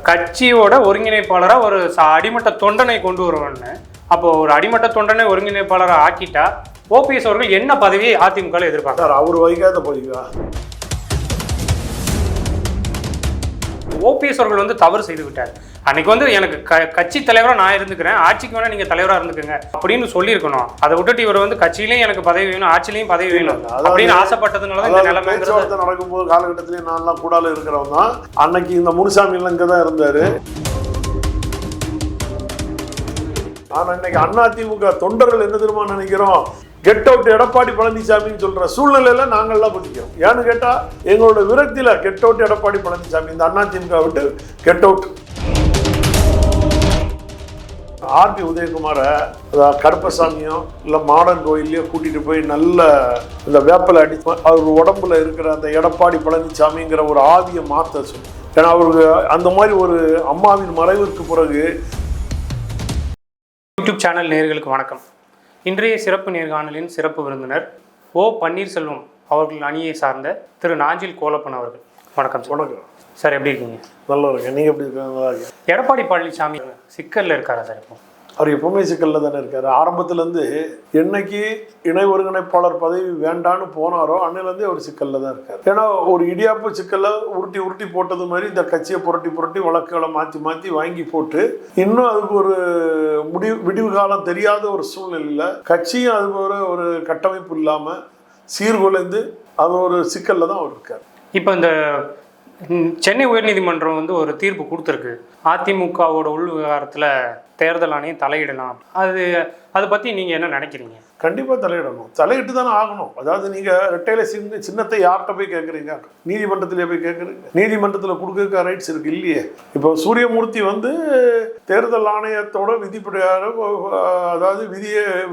கட்சியோட ஒருங்கிணைப்பாளரா ஒரு அடிமட்ட தொண்டனை கொண்டு வருவன்னு, அப்போ ஒரு அடிமட்ட தொண்டனை ஒருங்கிணைப்பாளரை ஆக்கிட்டா ஓபிஎஸ் அவர்கள் என்ன பதவியை அதிமுக எதிர்பார்க்கிறார்? அவர் வைக்காத பதவியா? ஓபிஎஸ் அவர்கள் வந்து தவறு செய்து விட்டார். அன்னைக்கு எனக்கு கட்சி தலைவராக நான் இருந்துக்கிறேன், ஆட்சிக்கு வேணா நீங்க தலைவராக இருந்துக்குங்க அப்படின்னு சொல்லியிருக்கணும். அதை விட்டுட்டு இவர் கட்சியிலையும் எனக்கு பதவி வேணும், ஆட்சியிலையும் பதவி வேணும் அப்படின்னு ஆசைப்பட்டதுனால இந்த நிலைமை நடக்கும்போது காலகட்டத்திலேயே நான்லாம் கூடால இருக்கிறவங்க தான். அன்னைக்கு இந்த முனுசாமி இங்க தான் இருந்தாரு. ஆனா இன்னைக்கு அதிமுக தொண்டர்கள் என்ன தெரியுமா நினைக்கிறோம், கெட் அவுட் எடப்பாடி பழனிசாமின்னு சொல்ற சூழ்நிலையில நாங்கள்லாம் குதிக்கிறோம். ஏன்னு கேட்டா எங்களோட விரக்தியில கெட் அவுட் எடப்பாடி பழனிசாமி, இந்த அதிமுக விட்டு கெட் அவுட். ஆர்பி உதயகுமார கருப்பசாமியோ இல்லை மாடர்ன் கோயிலையோ கூட்டிட்டு போய் நல்ல இந்த வேப்பலை அடி அவர் உடம்புல இருக்கிற அந்த எடப்பாடி பழனிசாமிங்கிற ஒரு ஆவியை மாற்ற சொல்லி. ஏன்னா அவருக்கு அந்த மாதிரி ஒரு அம்மாவின் மறைவிற்கு பிறகு. யூடியூப் சேனல் நேயர்களுக்கு வணக்கம். இன்றைய சிறப்பு நேர்காணலின் சிறப்பு விருந்தினர் ஓ பன்னீர்செல்வம் அவர்கள் அணியை சார்ந்த திரு நாஞ்சில் கோலப்பன் அவர்கள். வணக்கம் சார். வணக்கம் சார், எப்படி இருக்கீங்க? நல்லா இருக்கேன். நீங்கள் எப்படி இருக்காங்க? நல்லா இருக்கேன். எடப்பாடி பழனிசாமி சிக்கலில் இருக்காரா சார்? இப்போ அவர் எப்பவுமே சிக்கலில் தானே இருக்காரு. ஆரம்பத்துலேருந்து என்னைக்கு இணை ஒருங்கிணைப்பாளர் பதவி வேண்டான்னு போனாரோ அன்னிலேருந்தே அவர் சிக்கலில் தான் இருக்கார். ஏன்னா ஒரு இடியாப்பு சிக்கலை உருட்டி உருட்டி போட்டது மாதிரி இந்த கட்சியை புரட்டி புரட்டி வழக்குகளை மாற்றி மாற்றி வாங்கி போட்டு இன்னும் அதுக்கு ஒரு விடிவு காலம் தெரியாத ஒரு சூழ்நிலையில் கட்சியும் அது ஒரு கட்டமைப்பு இல்லாமல் சீர்குலைந்து அது ஒரு சிக்கலில் தான் அவர் இருக்கார். இப்போ இந்த சென்னை உயர்நீதிமன்றம் ஒரு தீர்ப்பு கொடுத்துருக்கு, அதிமுகவோட உள் விவகாரத்தில் தேர்தல் ஆணையம் தலையிடலாம். அதை பற்றி நீங்கள் என்ன நினைக்கிறீங்க? கண்டிப்பாக தலையிடணும், தலையிட்டு தானே ஆகணும். அதாவது நீங்கள் ரெட்டையில சின்னத்தை யார்கிட்ட போய் கேட்குறீங்க? நீதிமன்றத்திலே போய் கேட்குறீங்க. நீதிமன்றத்தில் கொடுக்க ரைட்ஸ் இருக்கு இல்லையே. இப்போ சூரியமூர்த்தி தேர்தல் ஆணையத்தோட விதிப்படியாக, அதாவது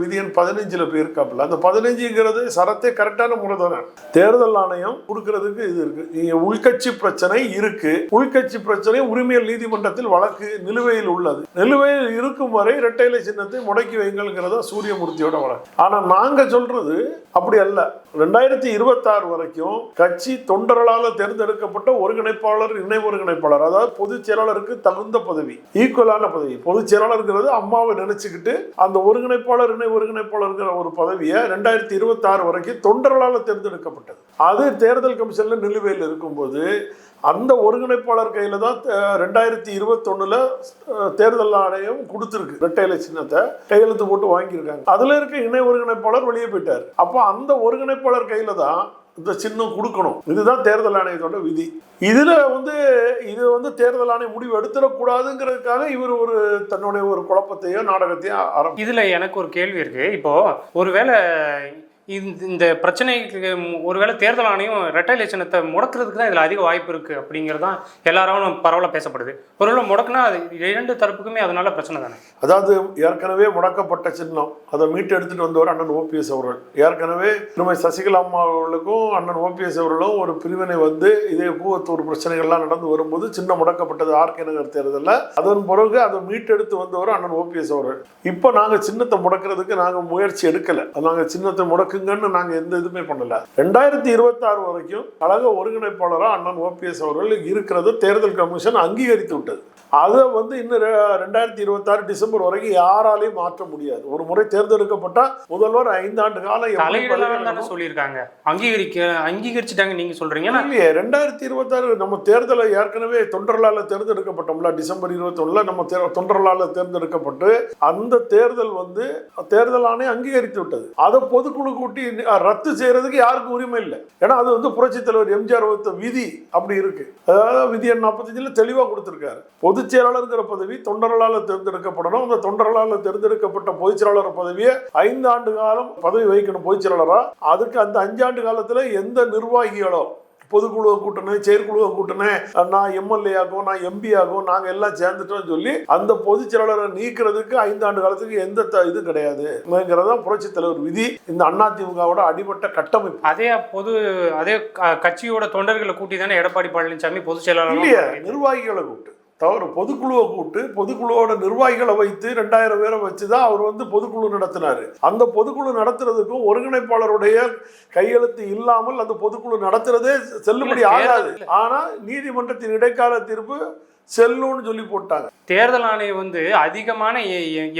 விதியன் 15 போயிருக்காப்புல. அந்த 15ங்கிறது சரத்தே கரெக்டான முறை தானே. தேர்தல் ஆணையம் கொடுக்கறதுக்கு இது இருக்கு. நீங்கள் உள்கட்சி பிரச்சனை இருக்கு, உள்கட்சி பிரச்சனை உரிமையல் நீதிமன்றத்தில் வழக்கு நிலுவையில் உள்ளது. நிலுவையில் இருக்கும் வரை இரட்டையிலை சின்னத்தை முடக்கி வைங்கள்ங்கிறதா சூரியமூர்த்தியோட வழக்கு. ஆனா நாங்க சொல்றது அப்படி அல்ல. 2026 வரைக்கும் கட்சி தொண்டர்களால் தேர்ந்தெடுக்கப்பட்ட ஒருங்கிணைப்பாளர், இணை ஒருங்கிணைப்பாளர், அதாவது பொதுச் செயலாளருக்கு தகுந்த பதவி, ஈக்குவலான பதவி. பொதுச் செயலாளர்ங்கிறது அம்மாவை நினைச்சுக்கிட்டு அந்த ஒருங்கிணைப்பாளர் இணை ஒருங்கிணைப்பாளர்ங்கிற ஒரு பதவியை 2026 வரைக்கும் தொண்டர்களால் தேர்ந்தெடுக்கப்பட்டது. அது தேர்தல் கமிஷன்ல நிலுவையில் இருக்கும்போது அந்த ஒருங்கிணைப்பாளர் கையில தான் 2021 தேர்தல் ஆணையம் கொடுத்துருக்கு. இரட்டையிலை சின்னத்தை கையெழுத்து போட்டு வாங்கியிருக்காங்க. அதுல இருக்க இணை ஒருங்கிணைப்பாளர் வெளியே போயிட்டார். அப்போ அந்த ஒருங்கிணைப்பாளர் கையில தான் இந்த சின்னம் கொடுக்கணும். இதுதான் தேர்தல் ஆணையத்தோட விதி. இதுல இது தேர்தல் ஆணையம் முடிவு எடுத்துடக்கூடாதுங்கிறதுக்காக இவர் தன்னுடைய ஒரு குழப்பத்தையோ நாடகத்தையோ இதுல எனக்கு ஒரு கேள்வி இருக்கு. இப்போ ஒருவேளை இந்த பிரச்சனைக்கு ஒருவேளை தேர்தல் ஆணையம் இரட்டை சின்னத்தை முடக்கிறதுக்கு தான் இதில் அதிக வாய்ப்பு இருக்குது அப்படிங்கிறது தான் எல்லாரும் பரவலாக பேசப்படுது. ஒருவேளை முடக்குனா அது 2 தரப்புக்குமே அதனால பிரச்சனை தானே. அதாவது ஏற்கனவே முடக்கப்பட்ட சின்னம் அதை மீட்டு எடுத்துட்டு வந்தவர் அண்ணன் ஓபிஎஸ் அவர்கள். ஏற்கனவே திருமதி சசிகலா அம்மா அவர்களுக்கும் அண்ணன் ஓபிஎஸ் அவர்களும் ஒரு பிரிவினை இதே பூவத்தூர் பிரச்சனைகள்லாம் நடந்து வரும்போது சின்னம் முடக்கப்பட்டது ஆர்கே நகர் தேர்தலில். அதன் பிறகு அதை மீட்டெடுத்து வந்தவர் அண்ணன் ஓபிஎஸ் அவர்கள். இப்போ நாங்கள் சின்னத்தை முடக்கிறதுக்கு நாங்கள் முயற்சி எடுக்கலை. நாங்கள் சின்னத்தை முடக்குங்கன்னு நாங்கள் எந்த இதுவுமே பண்ணல. 2026 வரைக்கும் கழக ஒருங்கிணைப்பாளராக அண்ணன் ஓபிஎஸ் அவர்கள் இருக்கிறது தேர்தல் கமிஷன் அங்கீகரித்து விட்டது. அதை இன்னும் 2026 டிசம்பர் வரைக்கும் யாராலையும் மாற்ற முடியாது. ஒரு முறை தேர்ந்தெடுக்கப்பட்டா முதல்வர் 5 ஆண்டு காலம் சொல்லியிருக்காங்க, அங்கீகரிச்சுட்டாங்க. நீங்க சொல்றீங்க இல்லையே. 2026 நம்ம தேர்தலை ஏற்கனவே தொண்டர்களால் தேர்ந்தெடுக்கப்பட்டோம்ல. டிசம்பர் 21 நம்ம தொண்டர்களால் தேர்ந்தெடுக்கப்பட்டு அந்த தேர்தல் தேர்தல் ஆணையம் அங்கீகரித்து விட்டது. அதை பொதுக்குழு கூட்டி ரத்து செய்யறதுக்கு யாருக்கும் உரிமை இல்லை. ஏன்னா அது புரட்சி தலைவர் எம்ஜிஆர் விதி அப்படி இருக்கு. அதாவது விதி 45 தெளிவா கொடுத்திருக்காரு. பொதுச் செயலாளர் பதவி தொண்டர்களால் தேர்ந்தெடுக்கப்படணும். அந்த தொண்டர்களால் தேர்ந்தெடுக்கப்பட்ட பொதுச் செயலாளர் பதவியை 5 ஆண்டு காலம் பதவி வகிக்கணும் பொதுச் செயலாளரா. அதுக்கு அந்த 5 ஆண்டு காலத்துல எந்த நிர்வாகிகளோ பொதுக்குழுவை கூட்டணும், செயற்குழுவை கூட்டணும், நான் எம்எல்ஏ ஆகும், நான் எம்பி ஆகும், நாங்கள் எல்லாம் சேர்ந்துட்டோம் சொல்லி அந்த பொதுச் செயலாளரை நீக்கிறதுக்கு 5 ஆண்டு காலத்துக்கு எந்த இது கிடையாது. புரட்சி தலைவர் விதி. இந்த அதிமுகவோட அடிமட்ட கட்டமைப்பு. அதே கட்சியோட தொண்டர்களை கூட்டி தானே எடப்பாடி பழனிசாமி பொதுச் செயலாளர் இல்லையா, நிர்வாகிகளை கூட்டு தவிர பொதுக்குழுவை கூட்டு பொதுக்குழுவோட நிர்வாகிகளை வைத்து 2000 பேரை வச்சுதான் அவர் பொதுக்குழு நடத்தினாரு. அந்த பொதுக்குழு நடத்துறதுக்கும் ஒருங்கிணைப்பாளருடைய கையெழுத்து இல்லாமல் அந்த பொதுக்குழு நடத்துறதே செல்லுபடி ஆகாது. ஆனா நீதிமன்றத்தின் இடைக்கால தீர்ப்பு செல்லுன்னு சொல்லி போட்டாங்க. தேர்தல் ஆணையம் வந்து அதிகமான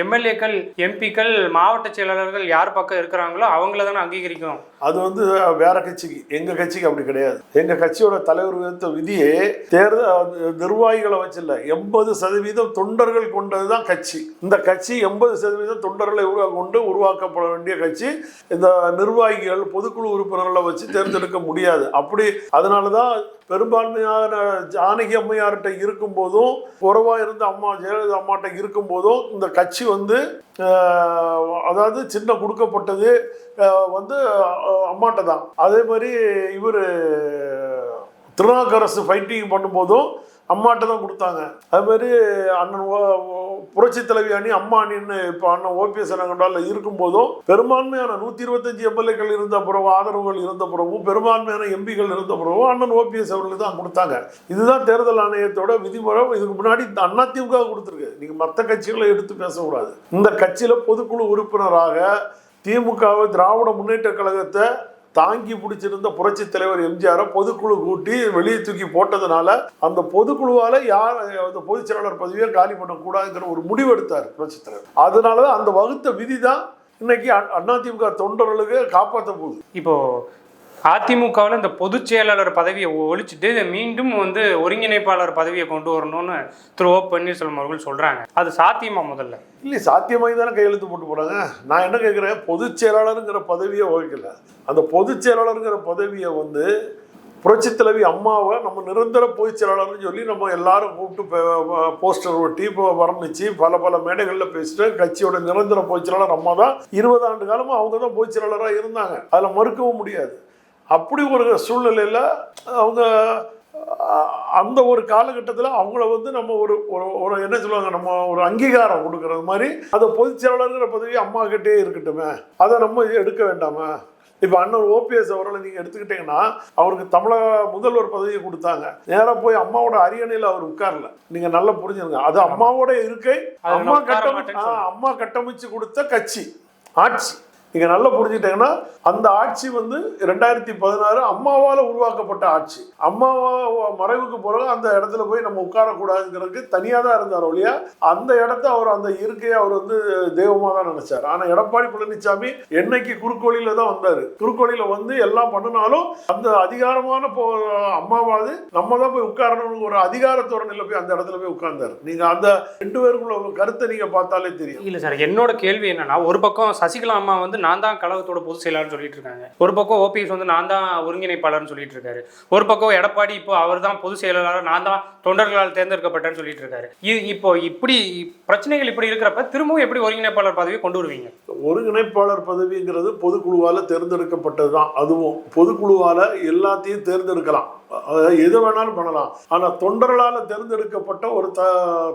எம்எல்ஏக்கள், எம்பிக்கள், மாவட்ட செயலாளர்கள் யார் பக்கம் இருக்கிறாங்களோ அவங்கள தானே அங்கீகரிக்கும். அது வந்து வேற கட்சிக்கு, எங்க கட்சிக்கு அப்படி கிடையாது. எங்க கட்சியோட தலைவர் விதித்த விதியே தேர்தல் நிர்வாகிகளை வச்சில்ல, 80% தொண்டர்கள் கொண்டதுதான் கட்சி. இந்த கட்சி 80% தொண்டர்களை கொண்டு உருவாக்கப்பட வேண்டிய கட்சி. இந்த நிர்வாகிகள் பொதுக்குழு உறுப்பினர்களை வச்சு தேர்ந்தெடுக்க முடியாது. அப்படி அதனாலதான் பெரும்பான்மையான ஜானகி அம்மையார்கிட்ட இருக்கும் போதும், குறைவா இருந்த அம்மா ஜெயலலிதா அம்மாட்ட இருக்கும் போதும் இந்த கட்சி வந்து அதாவது சின்ன கொடுக்கப்பட்டது வந்து அம்மாட்ட தான். அதே மாதிரி இவர் திருநாக்கரசு ஃபைட்டிங் பண்ணும்போதும் அம்மாட்ட தான் கொடுத்தாங்க. அது மாதிரி அண்ணன் புரட்சி தலைவி அணி அம்மா அணின்னு இப்போ அண்ணன் ஓபிஎஸ் அண்ணன் இருக்கும்போதும் பெரும்பான்மையான 125 எம்எல்ஏக்கள் இருந்த பிறகு, ஆதரவுகள் இருந்த பிறகும், பெரும்பான்மையான எம்பிகள் இருந்த பிறகும் அண்ணன் ஓபிஎஸ் அவர்களுக்கு தான் கொடுத்தாங்க. இதுதான் தேர்தல் ஆணையத்தோட விதிமுறை. இதுக்கு முன்னாடி அதிமுக கொடுத்துருக்கு. நீங்கள் மற்ற கட்சிகளை எடுத்து பேசக்கூடாது. இந்த கட்சியில் பொதுக்குழு உறுப்பினராக திமுகவை, திராவிட முன்னேற்ற கழகத்தை தாங்கி பிடிச்சிருந்த புரட்சி தலைவர் எம்ஜிஆரை பொதுக்குழு கூட்டி வெளியே தூக்கி போட்டதுனால அந்த பொதுக்குழுவால யார் அந்த பொதுச் செயலாளர் பதவியை காலி பண்ணக்கூடாதுங்கிற ஒரு முடிவு எடுத்தார் புரட்சி தலைவர். அதனாலதான் அந்த வகுத்த விதி தான் இன்னைக்கு அதிமுக தொண்டர்களுக்கு காப்பாற்ற போகுது. இப்போ அதிமுகவில் இந்த பொதுச் செயலாளர் பதவியை ஒழிச்சிட்டு மீண்டும் வந்து ஒருங்கிணைப்பாளர் பதவியை கொண்டு வரணும்னு திரு ஓ பன்னீர்செல்வம் அவர்கள் சொல்றாங்க. அது சாத்தியமா? முதல்ல இல்லை, சாத்தியமாகி தானே கையெழுத்து போட்டு போறாங்க. நான் என்ன கேட்குறேன், பொதுச் செயலாளருங்கிற பதவியை வகிக்கல. அந்த பொதுச் செயலாளருங்கிற பதவியை வந்து புரட்சி தலைவி அம்மாவை நம்ம நிரந்தர பொதுச் செயலாளர்னு சொல்லி நம்ம எல்லாரும் கூப்பிட்டு போஸ்டர் ஒட்டி இப்போ வர்ணிச்சு பல மேடைகளில் பேசிட்டு கட்சியோட நிரந்தர பொதுச் செயலாளர் அம்மா தான். 20 ஆண்டு காலமாக அவங்க தான் பொதுச் செயலாளராக இருந்தாங்க. அதில் மறுக்கவும் முடியாது. அப்படி ஒரு சூழ்நிலையில் அவங்க அந்த ஒரு காலகட்டத்தில் அவங்கள வந்து நம்ம ஒரு என்ன சொல்லுவாங்க, நம்ம ஒரு அங்கீகாரம் கொடுக்கறது மாதிரி அந்த பொதுச் செயலாளர்ங்கிற பதவி அம்மா கிட்டே இருக்கட்டுமே, அதை நம்ம எடுக்க வேண்டாமா? இப்போ அண்ணன் ஓபிஎஸ் அவர்களை நீங்கள் எடுத்துக்கிட்டீங்கன்னா அவருக்கு தமிழக முதல்வர் பதவியை கொடுத்தாங்க. நேராக போய் அம்மாவோட அரியணையில் அவர் உட்காரல. நீங்கள் நல்லா புரிஞ்சுருங்க, அது அம்மாவோட இருக்கை. அம்மா கட்டமைச்சு கொடுத்த கட்சி ஆட்சி. நீங்கள் நல்லா புரிஞ்சுட்டீங்கன்னா அந்த ஆட்சி வந்து 2016 அம்மாவால் உருவாக்கப்பட்ட ஆட்சி. அம்மாவா மறைவுக்கு பிறகு அந்த இடத்துல போய் நம்ம உட்காரக்கூடாதுங்கிறதுக்கு தனியாக தான் இருந்தார் ஒழியா அந்த இடத்த அவர் அந்த இருக்கையை அவர் வந்து தெய்வமாக தான் நினைச்சார். ஆனால் எடப்பாடி பழனிசாமி என்னைக்கு குறுக்கோளியில் தான் வந்தார். குறுக்கோளியில் வந்து எல்லாம் பண்ணினாலும் அந்த அதிகாரமான அம்மாவாது நம்ம தான் போய் உட்காரணும்னு ஒரு அதிகாரத்தோரணியில் போய் அந்த இடத்துல போய் உட்கார்ந்தார். நீங்கள் அந்த 2 பேருக்குள்ள கருத்தை நீங்கள் பார்த்தாலே தெரியும். இல்லை சார், என்னோட கேள்வி என்னன்னா, ஒரு பக்கம் சசிகலா அம்மா வந்து நான் தான் கழகத்தோட பொதுச் செயலாளர்னு சொல்லிட்டு இருக்காங்க. ஒரு பக்கம் ஓபிஎஸ் வந்து நான் தான் ஒருங்கிணைப்பாளர்னு சொல்லிட்டு இருக்காரு. ஒரு பக்கம் எடப்பாடி இப்போ அவர் தான் பொதுச் செயலாளர், நான் தான் தொண்டர்களால் தேர்ந்தெடுக்கப்பட்டேன்னு சொல்லிட்டு இருக்காரு. இப்போ இப்படி பிரச்சனைகள் இப்படி இருக்கிறப்ப திரும்பவும் எப்படி ஒருங்கிணைப்பாளர் பதவியை கொண்டு வருவீங்க? ஒருங்கிணைப்பாளர் பதவிங்கிறது பொதுக்குழுவால் தேர்ந்தெடுக்கப்பட்டது தான். அதுவும் பொதுக்குழுவால் எல்லாத்தையும் தேர்ந்தெடுக்கலாம், எது வேணாலும் பண்ணலாம். ஆனால் தொண்டர்களால் தேர்ந்தெடுக்கப்பட்ட ஒரு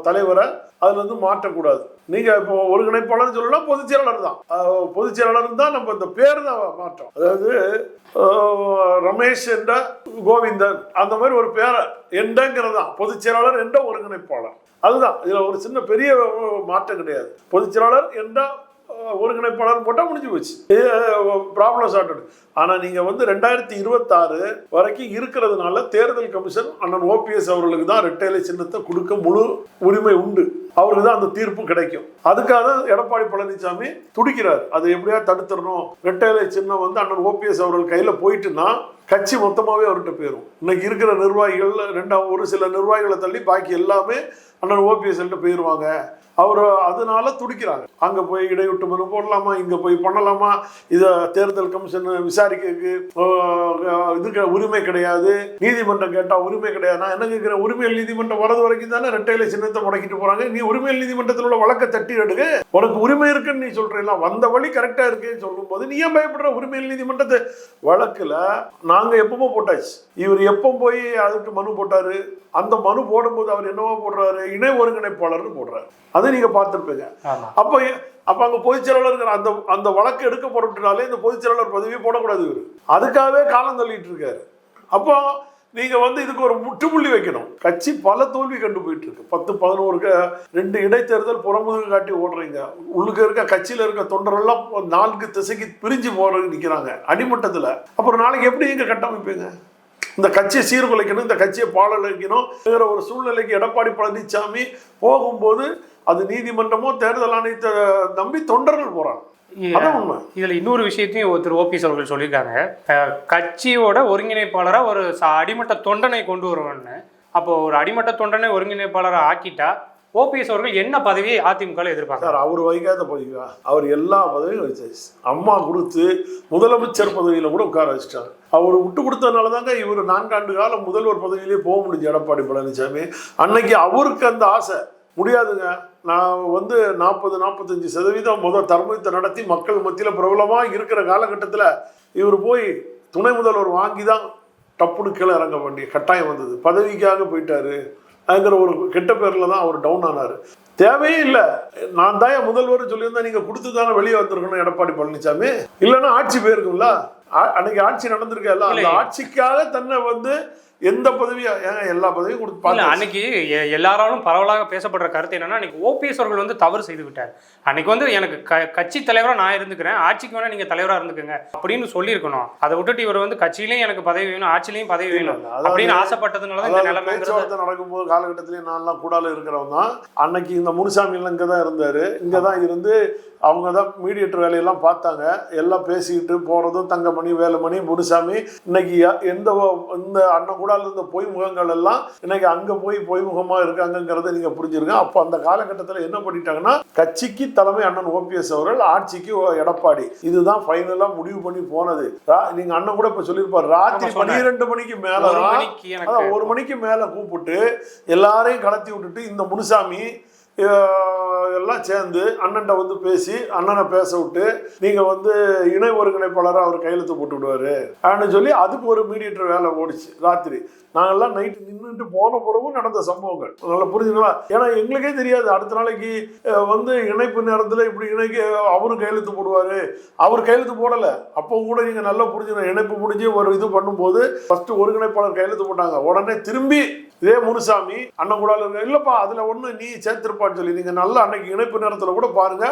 தலைவரை அதுல இருந்து மாற்றக்கூடாது. நீங்க இப்போ ஒருங்கிணைப்பாளர் சொல்லலாம், பொதுச் செயலாளர் தான். பொதுச் செயலாளர் தான் நம்ம இந்த பேர் தான் மாற்றம். அதாவது ரமேஷ் என்ற கோவிந்தன் அந்த மாதிரி ஒரு பேரை என்றங்கிறது தான் பொதுச் செயலாளர் என்ற ஒருங்கிணைப்பாளர். அதுதான் இதுல ஒரு சின்ன பெரிய மாற்றம் கிடையாது. பொதுச் செயலாளர் என்ற ஒருங்கிணைப்பாளர் போட்டால் முடிஞ்சு போச்சு, ப்ராப்ளம் சார்ட்டட். ஆனால் நீங்கள் வந்து 2026 வரைக்கும் இருக்கிறதுனால தேர்தல் கமிஷன் அண்ணன் ஓபிஎஸ் அவர்களுக்கு தான் ரெட்டைலை சின்னத்தை கொடுக்க முழு உரிமை உண்டு. அவருக்கு தான் அந்த தீர்ப்பு கிடைக்கும். அதுக்காக எடப்பாடி பழனிசாமி துடிக்கிறார். அதை எப்படியா தடுத்துடணும். ரெட்டைலை சின்னம் வந்து அண்ணன் ஓபிஎஸ் அவர்கள் கையில் போயிட்டுன்னா கட்சி மொத்தமாகவே அவர்கிட்ட போயிடும். இன்னைக்கு இருக்கிற நிர்வாகிகள் ஒரு சில நிர்வாகிகளை தள்ளி பாக்கி எல்லாமே அண்ணன் ஓபிஎஸ் போயிடுவாங்க. அவர் அதனால துடிக்கிறாங்க. அங்கே போய் இடைவிட்டு மனு போடலாமா, இங்கே போய் பண்ணலாமா, இதை தேர்தல் கமிஷன் விசாரிக்கிறதுக்கு இதுக்கு உரிமை கிடையாது, நீதிமன்றம் கேட்டால் உரிமை கிடையாது. நான் என்ன கேட்குறேன், உரிமையல் நீதிமன்றம் வரது வரைக்கும் தானே ரெட்டைலை சின்னத்தை முடக்கிட்டு போகிறாங்க. நீ உரிமையல் நீதிமன்றத்தில் உள்ள வழக்கை தட்டி எடுக்க, உனக்கு உரிமை இருக்குன்னு நீ சொல்கிறீங்களா, வந்த வழி கரெக்டாக இருக்குன்னு சொல்லும்போது நீ ஏன் பயப்படுற? உரிமையல் நீதிமன்றத்தை வழக்கில் நாங்கள் எப்பவுமே போட்டாச்சு. இவர் எப்போ போய் அதுக்கு மனு போட்டார், அந்த மனு போடும்போது அவர் என்னவா போடுறாரு, இணை ஒருங்கிணைப்பாளர்னு போடுறாரு. அதை நீங்க பார்த்துருப்பீங்க. அப்போ அங்க பொதுச் செயலாளர் அந்த வழக்கு எடுக்க போறதுனாலே இந்த பொதுச் செயலாளர் பதவியை போடக்கூடாது. இவர் அதுக்காகவே காலம் தள்ளிட்டு இருக்காரு. அப்போ நீங்க வந்து இதுக்கு ஒரு முற்றுப்புள்ளி வைக்கணும். கட்சி பல தோல்வி கண்டு போயிட்டு இருக்கு. 10-11 2 இடைத்தேர்தல் புறமுதுகு காட்டி ஓடுறீங்க. உள்ளுக்கு இருக்க கட்சியில இருக்க தொண்டரெல்லாம் 4 திசைக்கு பிரிஞ்சு போறது நிக்கிறாங்க அடிமட்டத்துல. அப்புறம் நாளைக்கு எப்படி நீங்க கட்டமைப்பீங்க? இந்த கட்சியை சீர்குலைக்கணும், இந்த கட்சியை பாழடைக்கணும்ங்கிற ஒரு சூழ்நிலைக்கு எடப்பாடி பழனிசாமி போகும்போது அது நீதிமன்றமோ தேர்தல் ஆணையத்தை நம்பி தொண்டர்கள் போறாங்க. இதுல இன்னொரு விஷயத்தையும் திரு ஓபிஎஸ் அவர்கள் சொல்லியிருக்காங்க, கட்சியோட ஒருங்கிணைப்பாளரா ஒரு அடிமட்ட தொண்டனை கொண்டு வருவேன்னு. அப்போ ஒரு அடிமட்ட தொண்டனை ஒருங்கிணைப்பாளரை ஆக்கிட்டா ஓபிஎஸ் அவர்கள் என்ன பதவியை அதிமுக எதிர்பார்க்க? சார், அவர் வைக்காத பதவியா? அவர் எல்லா பதவியும் வச்சாச்சு. அம்மா கொடுத்து முதலமைச்சர் பதவியில கூட உட்கார வச்சுட்டாங்க. அவர் விட்டு கொடுத்ததுனால தாங்க இவர் 4 ஆண்டு காலம் முதல்வர் பதவியிலே போக முடிஞ்சு எடப்பாடி பழனிசாமி. அன்னைக்கு அவருக்கு அந்த ஆசை முடியாதுங்க. நான் 40-45% தர்மத்தை நடத்தி மக்கள் மத்தியில் பிரபலமாக இருக்கிற காலகட்டத்தில் இவர் போய் துணை முதல்வர் வாங்கி தான் டப்புனு கீழே இறங்க வேண்டிய கட்டாயம் வந்தது. பதவிக்காக போயிட்டாரு அதுங்கிற ஒரு கெட்ட பேரில் தான் அவர் டவுன் ஆனார். தேவையே இல்லை. நான் தான் என் முதல்வர் சொல்லியிருந்தா நீங்கள் கொடுத்து தானே வெளியே வந்திருக்கணும் எடப்பாடி பழனிசாமி. இல்லைன்னா ஆட்சி போயிருக்கும்ல. அன்னைக்கு ஆட்சி நடந்திருக்கல. அந்த ஆட்சிக்காக தன்னை எந்த பதவியா எல்லா பதவியும் கொடுப்பாங்க. அன்னைக்கு எல்லாராலும் பரவலாக பேசப்படுற கருத்து என்னன்னா, அன்னைக்கு ஓபிஎஸ் அவர்கள் தவறு செய்து விட்டார். அன்னைக்கு எனக்கு கட்சி தலைவராக நான் இருந்துக்கிறேன், ஆட்சிக்கு வேணா நீங்க தலைவராக இருந்துக்குங்க அப்படின்னு சொல்லியிருக்கணும். அதை விட்டுட்டு இவர் கட்சியிலையும் எனக்கு பதவி வேணும், ஆட்சிலையும் பதவி வேணும் அப்படின்னு ஆசைப்பட்டதுனால இந்த நிலைமை நடக்கும்போது காலகட்டத்திலேயே நான்லாம் கூடால இருக்கிறவங்க தான். அன்னைக்கு இந்த முனுசாமி எல்லாம் இங்கதான் இருந்தாரு. இங்கதான் இருந்து அவங்க தான் மீடியேட்டர் வேலையெல்லாம் பார்த்தாங்க. எல்லாம் பேசிக்கிட்டு போகிறதும் தங்கமணி வேலுமணி முனுசாமி. இன்னைக்கு இந்த அண்ணன் கூட இருந்த பொய் முகங்கள் எல்லாம் இன்னைக்கு அங்கே போய் பொய்முகமாக இருக்காங்கிறத நீங்கள் புரிஞ்சிருங்க. அப்போ அந்த காலகட்டத்தில் என்ன பண்ணிட்டாங்கன்னா, கட்சிக்கு தலைமை அண்ணன் ஓபிஎஸ் அவர்கள், ஆட்சிக்கு எடப்பாடி. இதுதான் ஃபைனலாக முடிவு பண்ணி போனது. நீங்கள் அண்ணன் கூட இப்போ சொல்லியிருப்பார், ராத்திரி 12 மணிக்கு மேலே 1 மணிக்கு மேலே கூப்பிட்டு எல்லாரையும் கடத்தி விட்டுட்டு இந்த முனுசாமி எல்லாம் சேர்ந்து அண்ணன்ட்ட பேசி அண்ணனை பேச விட்டு நீங்கள் இணை ஒருங்கிணைப்பாளராக அவர் கையெழுத்து போட்டு விடுவாரு அப்படின்னு சொல்லி அதுக்கு ஒரு மீடியேட்டர் வேலை ஓடிச்சு. ராத்திரி நாங்கள்லாம் நைட்டு நின்றுட்டு போன பிறகும் நடந்த சம்பவங்கள் நல்லா புரிஞ்சுங்களா? ஏன்னா எங்களுக்கே தெரியாது அடுத்த நாளைக்கு இணைப்பு நேரத்தில் இப்படி அவரும் கையெழுத்து போடுவார். அவர் கையெழுத்து போடலை. அப்போ கூட நீங்கள் நல்லா புரிஞ்சுக்கணும். இணைப்பு முடிஞ்சு ஒரு இது பண்ணும்போது ஃபர்ஸ்ட் ஒருங்கிணைப்பாளர் கையெழுத்து போட்டாங்க. உடனே திரும்பி இதே முனுசாமி அண்ணன் கூட இல்லைப்பா அதில் ஒன்று நீ சேர்த்திருப்பான்னு சொல்லி நீங்கள் நல்லா அன்னைக்கு இணைப்பு நேரத்தில் கூட பாருங்க.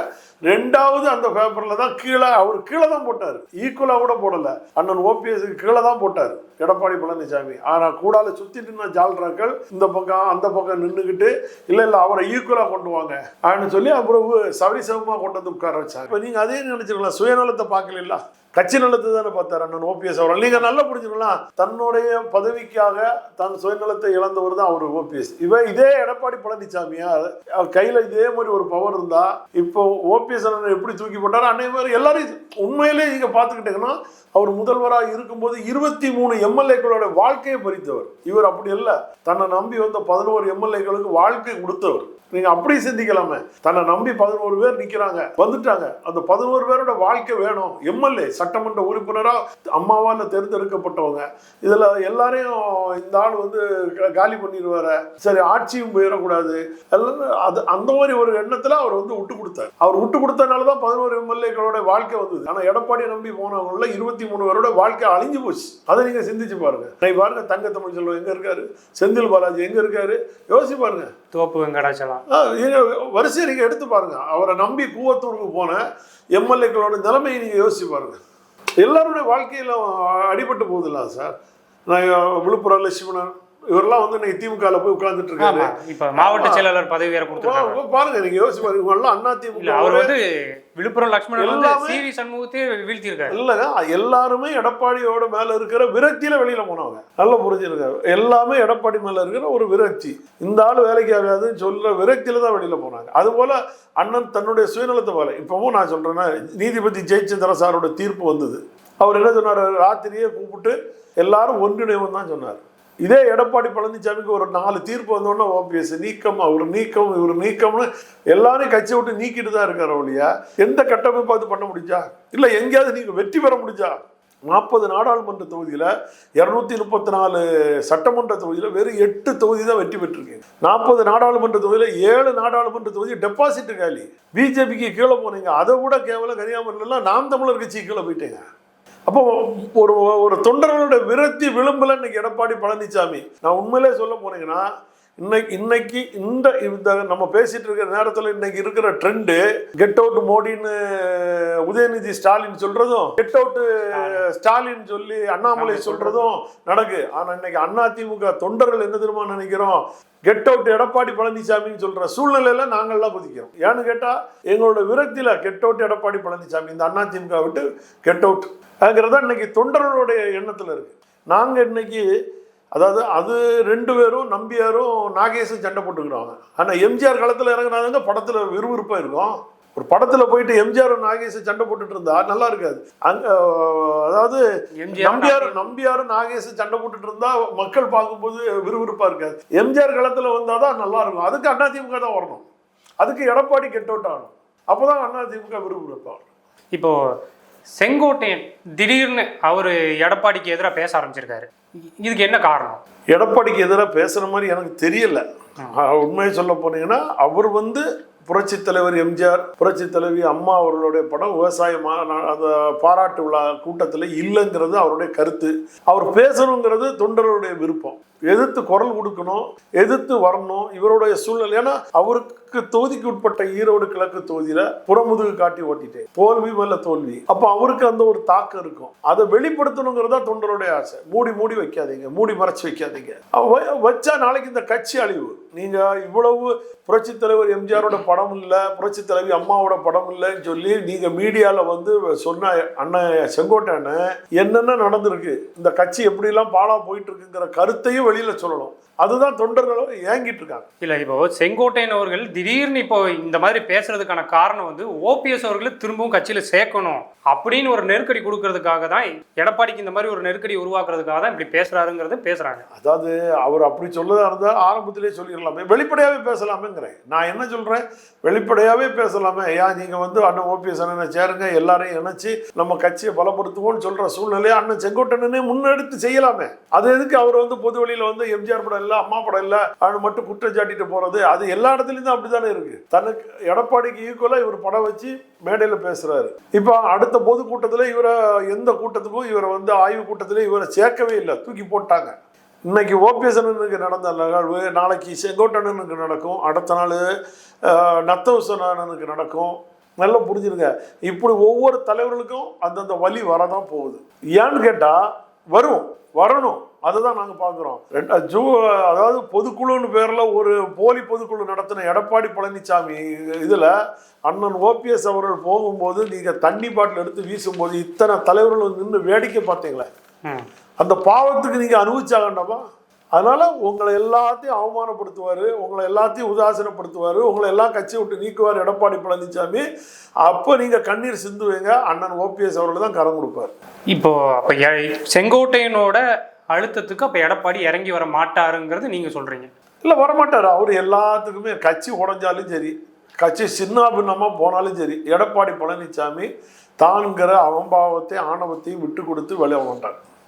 2வது அந்த பேப்பரில் தான் அவர் கீழே தான் போட்டார். ஈக்குவலாக கூட போடலை. அண்ணன் ஓபிஎஸ்க்கு கீழே தான் போட்டார் எடப்பாடி பழனிசாமி. ஆனால் கூடால சுற்றி நின்ன ஜால்ராக்கள் இந்த பக்கம் அந்த பக்கம் நின்றுக்கிட்டு இல்லை அவரை ஈக்குவலாக கொண்டு வாங்க அப்படின்னு சொல்லி அப்புறம் சவரிசவமாக கொண்டு வந்து உட்கார வச்சாங்க. இப்போ நீங்கள் அதே நினைச்சுக்கலாம், சுயநலத்தை பார்க்கல, கட்சி நலத்தை தானே பார்த்தார் அண்ணன் ஓபிஎஸ் அவர்கள். நீங்க நல்லா புரிஞ்சுக்கலாம், தன்னுடைய பதவிக்காக தன் சுயநலத்தை இழந்தவர் தான் அவர் ஓபிஎஸ். இதே எடப்பாடி பழனிசாமியா கையில இதே மாதிரி ஒரு பவர் இருந்தா இப்போ ஓபிஎஸ் அண்ணன் எப்படி தூக்கி போட்டார் அன்னை மாதிரி எல்லாரும் உண்மையிலேயே நீங்க பாத்துக்கிட்டீங்கன்னா அவர் முதல்வராக இருக்கும்போது 23 எம்எல்ஏக்களோட வாழ்க்கையை பறித்தவர். இவர் அப்படி இல்லை. தன்னை நம்பி வந்த 11 எம்எல்ஏக்களுக்கு வாழ்க்கை கொடுத்தவர். நீங்க அப்படி சிந்திக்கலாமே. தன்னை நம்பி 11 பேர் நிக்கிறாங்க, வந்துட்டாங்க. அந்த 11 பேரோட வாழ்க்கை வேணும். எம்எல்ஏ சட்டமன்ற உறுப்பினரா அம்மாவால தேர்ந்தெடுக்கப்பட்டவங்க. இதுல எல்லாரையும் இந்த ஆள் காலி பண்ணிடுவார, சரி ஆட்சியும் போயிடக்கூடாது, அது அந்த மாதிரி ஒரு எண்ணத்துல அவர் விட்டு கொடுத்தார். அவர் விட்டு கொடுத்தனாலதான் 11 எம்எல்ஏக்களோட வாழ்க்கை வந்தது. ஆனா எடப்பாடி நம்பி போனவங்கள 23 பேரோட வாழ்க்கை அழிஞ்சு போச்சு. அதை நீங்க சிந்திச்சு பாருங்க. பாருங்க, தங்க தமிழ் செல்வம் எங்க இருக்காரு, செந்தில் பாலாஜி எங்க இருக்காரு, யோசிச்சு பாருங்க. தோப்பு வெங்கடாச்சலம் வரிசையை நீங்க எடுத்து பாருங்க. அவரை நம்பி கூவத்தூருக்கு போன எம்எல்ஏக்களோட நிலைமையை நீங்க யோசிச்சு பாருங்க. எல்லாருடைய வாழ்க்கையில அடிபட்டு போகுதுல்ல சார். நான் விழுப்புரம் லட்சுமணன் இவரெல்லாம் இன்னைக்கு திமுக போய் உட்கார்ந்துட்டு இருக்காரு. இப்ப மாவட்ட செயலாளர் பதவி வேற கொடுத்துருக்காங்க. பாருங்க, நீங்க யோசிச்சு பாருங்க. இவங்க அண்ணா திமுக அவர் விழுப்புரம் லட்சுமணன் சிவி சண்முகத்தை வீழ்த்தி இருக்காரு. இல்லங்க, எல்லாருமே எடப்பாடியோட மேல இருக்கிற விரக்தியில வெளியில போனவங்க. நல்லா புரிஞ்சிருக்காரு. எல்லாமே எடப்பாடி மேல இருக்கிற ஒரு விரக்தி. இந்த ஆள் வேலைக்கு ஆகாதுன்னு சொல்ற விரக்தியில தான் வெளியில போனாங்க. அது போல அண்ணன் தன்னுடைய சுயநலத்தை போல இப்பவும் நான் சொல்றேன்னா, நீதிபதி ஜெயச்சந்திர சாரோட தீர்ப்பு வந்தது. அவர் என்ன சொன்னார், ராத்திரியே கூப்பிட்டு எல்லாரும் ஒன்றிணைவன் தான் சொன்னார். இதே எடப்பாடி பழனிசாமிக்கு ஒரு 4 தீர்ப்பு வந்தோன்னா ஓபிஎஸ் நீக்கம், அவர் நீக்கம், இவர் நீக்கம்னு எல்லாரையும் கட்சி விட்டு நீக்கிட்டு தான் இருக்காரு. ஒழியா எந்த கட்டமைப்பு அது பண்ண முடிஞ்சா? இல்லை எங்கேயாவது நீங்க வெற்றி பெற முடிஞ்சா? 40 நாடாளுமன்ற தொகுதியில் 234 சட்டமன்ற தொகுதியில் வெறும் 8 தொகுதி தான் வெற்றி பெற்றிருக்கீங்க. 40 நாடாளுமன்ற தொகுதியில் 7 நாடாளுமன்ற தொகுதி டெபாசிட் காலி. பிஜேபிக்கு கீழே போனீங்க. அதை விட கேவலம் கன்னியாகுமரியிலாம் நாம் தமிழர் கட்சி கீழே போயிட்டீங்க. அப்போ ஒரு தொண்டர்களோட விரக்தி விளிம்புல இன்னைக்கு எடப்பாடி பழனிசாமி. நான் உண்மையிலே சொல்ல போனீங்கன்னா, இன்னைக்கு இந்த நம்ம பேசிட்டு இருக்கிற நேரத்தில் இன்னைக்கு இருக்கிற ட்ரெண்டு கெட் அவுட் மோடின்னு உதயநிதி ஸ்டாலின் சொல்றதும், கெட் அவுட் ஸ்டாலின் சொல்லி அண்ணாமலை சொல்றதும் நடக்கு. ஆனா இன்னைக்கு அதிமுக தொண்டர்கள் என்ன தெரியுமா நினைக்கிறோம், கெட் அவுட் எடப்பாடி பழனிசாமின்னு சொல்ற சூழ்நிலையில நாங்கள்லாம் குதிக்கிறோம். ஏன்னு கேட்டா எங்களோட விரக்தியில கெட் அவுட் எடப்பாடி பழனிசாமி, இந்த அதிமுக விட்டு கெட் அவுட் ங்கிறதா இன்னைக்கு தொண்டர்களுடைய எண்ணத்துல இருக்கு. நாங்க இன்னைக்கு அதாவது அது 2 பேரும் நம்பியாரும் நாகேஷும் சண்டை போட்டுக்கிறாங்க. ஆனா எம்ஜிஆர் காலத்துல இறங்குனாங்க படத்துல விறுவிறுப்பா இருக்கும். ஒரு படத்துல போயிட்டு எம்ஜிஆர் நாகேஷ் சண்டை போட்டுட்டு இருந்தா நல்லா இருக்காது. அங்க அதாவது நம்பியாரும் நாகேஷ் சண்டை போட்டுட்டு இருந்தா மக்கள் பார்க்கும்போது விறுவிறுப்பா இருக்காது. எம்ஜிஆர் காலத்துல வந்தாதான் நல்லா இருக்கும். அதுக்கு அதிமுக தான் வரணும், அதுக்கு எடப்பாடி கெட் அவுட் ஆகணும், அப்போதான் அதிமுக விறுவிறுப்பா. இப்போ செங்கோட்டையன் திடீர்னு அவர் எடப்பாடிக்கு எதிராக பேச ஆரம்பிச்சிருக்காரு, இதுக்கு என்ன காரணம்? எடப்பாடிக்கு எதிராக பேசுற மாதிரி எனக்கு தெரியல. உண்மையை சொல்ல போனீங்கன்னா அவர் புரட்சி தலைவர் எம்ஜிஆர், புரட்சி தலைவி அம்மா அவர்களுடைய படம் விவசாயமா அந்த பாராட்டு விழா கூட்டத்தில் இல்லைங்கிறது அவருடைய கருத்து. அவர் பேசணுங்கிறது தொண்டர்களுடைய விருப்பம். எதிர்த்து குரல் கொடுக்கணும், எதிர்த்து வரணும் இவருடைய சூழ்நிலை. ஏன்னா அவருக்கு தொகுதிக்கு உட்பட்ட ஈரோடு கிழக்கு தொகுதியில புறமுதுகு காட்டி ஓட்டிட்டேன், தோல்வி மேல தோல்வி. அப்ப அவருக்கு அந்த ஒரு தாக்கம் இருக்கும், அதை வெளிப்படுத்தணுங்கிறதா தொண்டருடைய ஆசை. மூடி வைக்காதீங்க, மூடி மறைச்சு வைக்காதீங்க. வச்சா நாளைக்கு இந்த கட்சி அழிவு. நீங்க இவ்வளவு புரட்சி தலைவர் எம்ஜிஆரோட படம் இல்லை, புரட்சி தலைவி அம்மாவோட படம் இல்லைன்னு சொல்லி நீங்க மீடியால சொன்ன அண்ணன் செங்கோட்டையன் என்னென்ன நடந்திருக்கு, இந்த கட்சி எப்படி எல்லாம் பாலா போயிட்டு இருக்குங்கிற கருத்தையும் வெளியில சொல்லணும். அதுதான் தொண்டர்கள் ஏங்கிட்டு இருக்காங்க. இல்ல இப்போ செங்கோட்டையன் அவர்கள் திடீர்னு இப்போ இந்த மாதிரி பேசுறதுக்கான காரணம் ஓபிஎஸ் அவர்களை திரும்பவும் கட்சியில சேர்க்கணும் அப்படின்னு ஒரு நெருக்கடி கொடுக்கறதுக்காக தான், எடப்பாடிக்கு இந்த மாதிரி ஒரு நெருக்கடி உருவாக்குறதுக்காக தான் இப்படி பேசுறாருங்கிறது பேசுறாங்க. அதாவது அவர் அப்படி சொல்லதா இருந்தா ஆரம்பத்திலே சொல்லிடலாமே, வெளிப்படையாவே பேசலாமேங்கிறேன். நான் என்ன சொல்றேன், வெளிப்படையாவே பேசலாமே. ஏன் நீங்க அண்ணன் ஓபிஎஸ் அண்ணனை சேருங்க, எல்லாரையும் இணைச்சு நம்ம கட்சியை பலப்படுத்துவோம்னு சொல்ற சூழ்நிலையை அண்ணன் செங்கோட்டையனே முன்னெடுத்து செய்யலாமே. அது எதுக்கு அவர் பொது வழியில எம்ஜிஆர் படம் இல்ல, அம்மா படம் இல்ல அவனு மட்டும் குற்றம் சாட்டிட்டு போறது? அது எல்லா இடத்துலயும் தான் அப்படித்தானே இருக்கு. தனக்கு எடப்பாடிக்கு ஈக்குவலா இவர் படம் வச்சு மேடையில பேசுறாரு. இப்ப அடுத்த பொதுக்கூட்டத்துல இவரை எந்த கூட்டத்துக்கும் இவரை ஆய்வு கூட்டத்திலே இவரை சேர்க்கவே இல்லை, தூக்கி போட்டாங்க. இன்னைக்கு ஓபிஎஸ் அண்ணனுக்கு நடந்த நிகழ்வு நாளைக்கு செங்கோட்டையனுக்கு நடக்கும், அடுத்த நாள் நத்தவசன் அண்ணனுக்கு நடக்கும். நல்லா புரிஞ்சுருங்க, இப்படி ஒவ்வொரு தலைவர்களுக்கும் அந்தந்த வழி வரதான் போகுது. ஏன்னு கேட்டா வரணும், அதுதான் நாங்க பாக்குறோம். அதாவது பொதுக்குழுன்னு பேர்ல ஒரு போலி பொதுக்குழு நடத்தின எடப்பாடி பழனிசாமி இதுல அண்ணன் ஓபிஎஸ் அவர்கள் போகும்போது நீங்க தண்ணி பாட்டில் எடுத்து வீசும்போது இத்தனை தலைவர்கள் நின்று வேடிக்கை பார்த்தீங்களே, அந்த பாவத்துக்கு நீங்க அனுபவிச்சா வேண்டாமா? அதனால உங்களை எல்லாத்தையும் அவமானப்படுத்துவாரு, உங்களை எல்லாத்தையும் உதாசீனப்படுத்துவாரு, உங்களை எல்லாம் கட்சி விட்டு நீக்குவார் எடப்பாடி பழனிசாமி. அப்போ நீங்க கண்ணீர் சிந்துவீங்க, அண்ணன் ஓபிஎஸ் அவர்கள் தான் கரம் கொடுப்பார். இப்போ அப்ப செங்கோட்டையனோட அழுத்தத்துக்கு அப்ப எடப்பாடி இறங்கி வர மாட்டாருங்கிறது நீங்க சொல்றீங்க? இல்ல, வரமாட்டாரு. அவரு எல்லாத்துக்குமே கட்சி உடைஞ்சாலும் சரி, கட்சி சின்னாபின்னமா போனாலும் சரி, எடப்பாடி பழனிசாமி தான்கிற அவம்பாவத்தையும் ஆணவத்தையும் விட்டு கொடுத்து வெளியே மாட்டார்.